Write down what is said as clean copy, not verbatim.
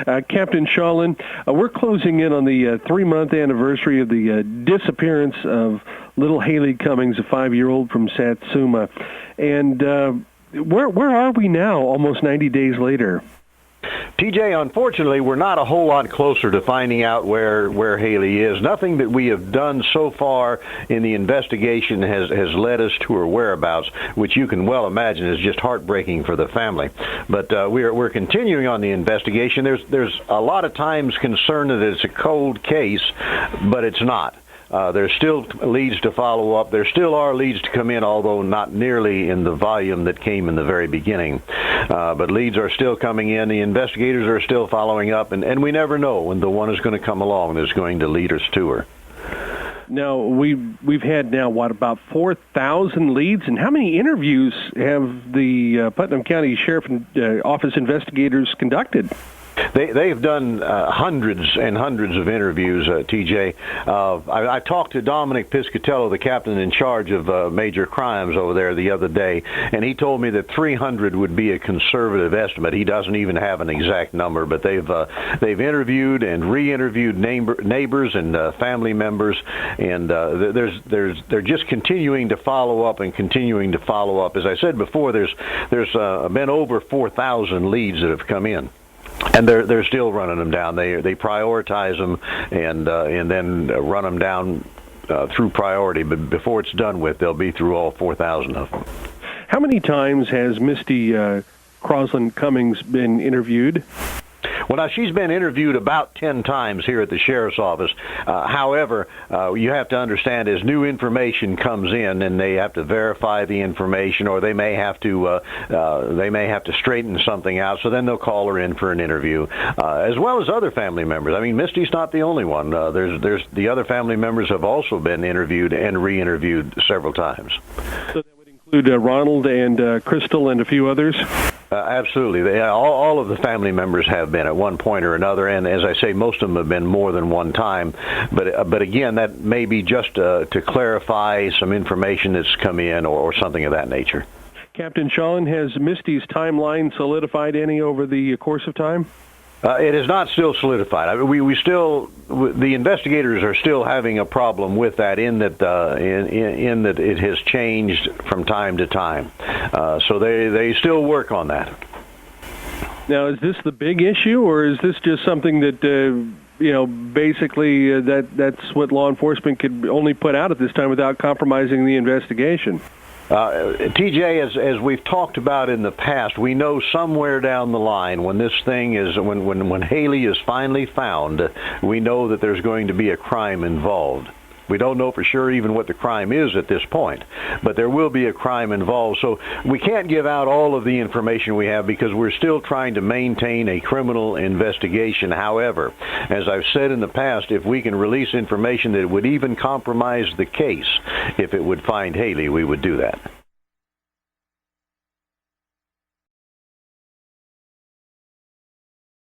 Captain Schauland, we're closing in on the 3-month anniversary of the disappearance of little Haleigh Cummings, a 5-year-old from Satsuma. And where are we now, almost 90 days later? TJ, unfortunately, we're not a whole lot closer to finding out where Haleigh is. Nothing that we have done so far in the investigation has led us to her whereabouts, which you can well imagine is just heartbreaking for the family. But we're continuing on the investigation. There's a lot of times concern that it's a cold case, but it's not. There's still leads to follow up. There still are leads to come in, although not nearly in the volume that came in the very beginning. But leads are still coming in. The investigators are still following up, and we never know when the one is going to come along that's going to lead us to her. Now, we've had now, about 4,000 leads, and how many interviews have the Putnam County Sheriff Office investigators conducted? They've done hundreds and hundreds of interviews, TJ. I talked to Dominic Piscatello, the captain in charge of major crimes over there the other day, and he told me that 300 would be a conservative estimate. He doesn't even have an exact number, but they've interviewed and re-interviewed neighbors and family members, and they're just continuing to follow up and continuing to follow up. As I said before, there's been over 4,000 leads that have come in. And they're still running them down. They prioritize them and then run them down through priority. But before it's done with, they'll be through all 4,000 of them. How many times has Misty Schauland Cummings been interviewed? Well, now, she's been interviewed about 10 times here at the Sheriff's Office. However, you have to understand, as new information comes in and they have to verify the information, or they may have to straighten something out, so then they'll call her in for an interview, as well as other family members. I mean, Misty's not the only one. There's the other family members have also been interviewed and re-interviewed several times. So that would include Ronald and Crystal and a few others? Absolutely. All of the family members have been at one point or another, and as I say, most of them have been more than one time. But again, that may be just to clarify some information that's come in or something of that nature. Captain Schauland, has Misty's timeline solidified any over the course of time? It is not still solidified. I mean, the investigators are still having a problem with that in that it has changed from time to time. So they still work on that. Now, is this the big issue, or is this just something that basically that's what law enforcement could only put out at this time without compromising the investigation? TJ, as we've talked about in the past, we know somewhere down the line when this thing is, when Haleigh is finally found, we know that there's going to be a crime involved. We don't know for sure even what the crime is at this point, but there will be a crime involved. So we can't give out all of the information we have because we're still trying to maintain a criminal investigation. However, as I've said in the past, if we can release information that would even compromise the case, if it would find Haleigh, we would do that.